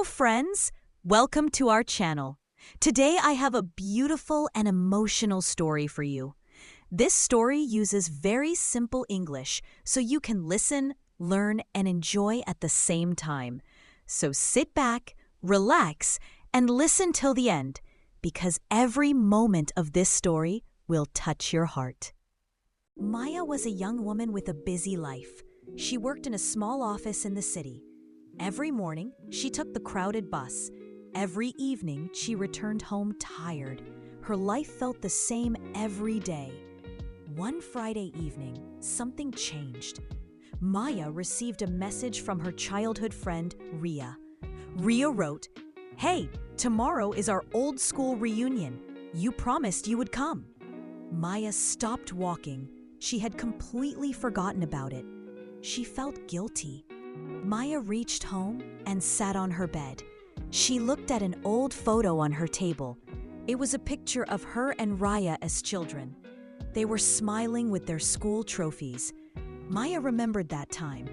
Hello, friends! Welcome to our channel. Today I have a beautiful and emotional story for you. This story uses very simple English so you can listen, learn, and enjoy at the same time. So sit back, relax, and listen till the end, because every moment of this story will touch your heart. Maya was a young woman with a busy life. She worked in a small office in the city. Every morning, she took the crowded bus. Every evening, she returned home tired. Her life felt the same every day. One Friday evening, something changed. Maya received a message from her childhood friend, Riya. Riya wrote, "Hey, tomorrow is our old school reunion. You promised you would come." Maya stopped walking. She had completely forgotten about it. She felt guilty. Maya reached home and sat on her bed. She looked at an old photo on her table. It was a picture of her and Riya as children. They were smiling with their school trophies. Maya remembered that time.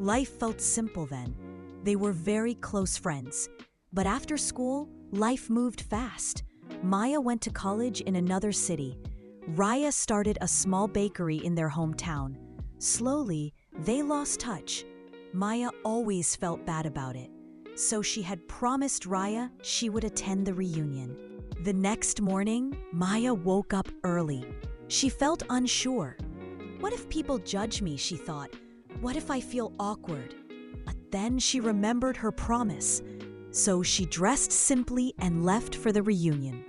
Life felt simple then. They were very close friends. But after school, life moved fast. Maya went to college in another city. Riya started a small bakery in their hometown. Slowly, they lost touch. Maya always felt bad about it, so she had promised Riya she would attend the reunion. The next morning, Maya woke up early. She felt unsure. What if people judge me, she thought. What if I feel awkward? But then she remembered her promise, so she dressed simply and left for the reunion.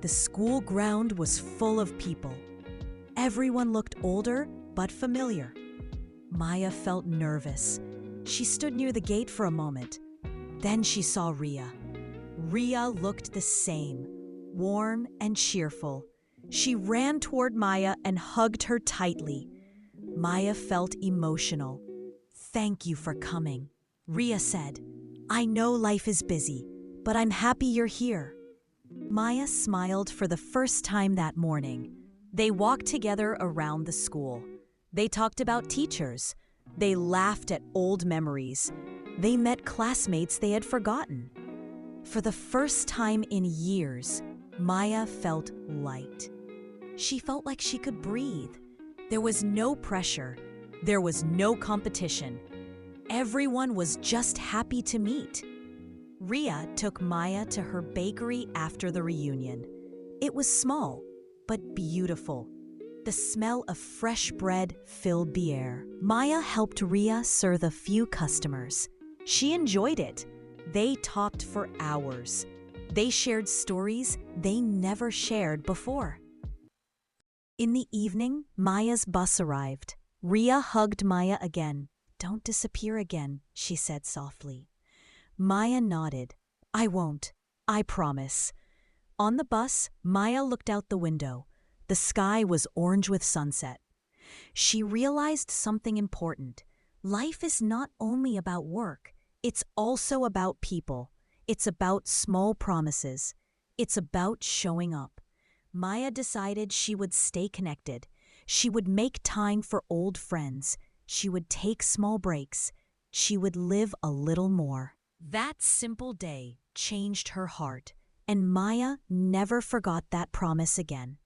The school ground was full of people. Everyone looked older but familiar. Maya felt nervous. She stood near the gate for a moment. Then she saw Riya. Riya looked the same, warm and cheerful. She ran toward Maya and hugged her tightly. Maya felt emotional. "Thank you for coming," Riya said. "I know life is busy, but I'm happy you're here." Maya smiled for the first time that morning. They walked together around the school. They talked about teachers. They laughed at old memories. They met classmates they had forgotten. For the first time in years, Maya felt light. She felt like she could breathe. There was no pressure. There was no competition. Everyone was just happy to meet. Riya took Maya to her bakery after the reunion. It was small, but beautiful. The smell of fresh bread filled the air. Maya helped Riya serve a few customers. She enjoyed it. They talked for hours. They shared stories they never shared before. In the evening, Maya's bus arrived. Riya hugged Maya again. "Don't disappear again," she said softly. Maya nodded. "I won't. I promise." On the bus, Maya looked out the window. The sky was orange with sunset. She realized something important. Life is not only about work. It's also about people. It's about small promises. It's about showing up. Maya decided she would stay connected. She would make time for old friends. She would take small breaks. She would live a little more. That simple day changed her heart, and Maya never forgot that promise again.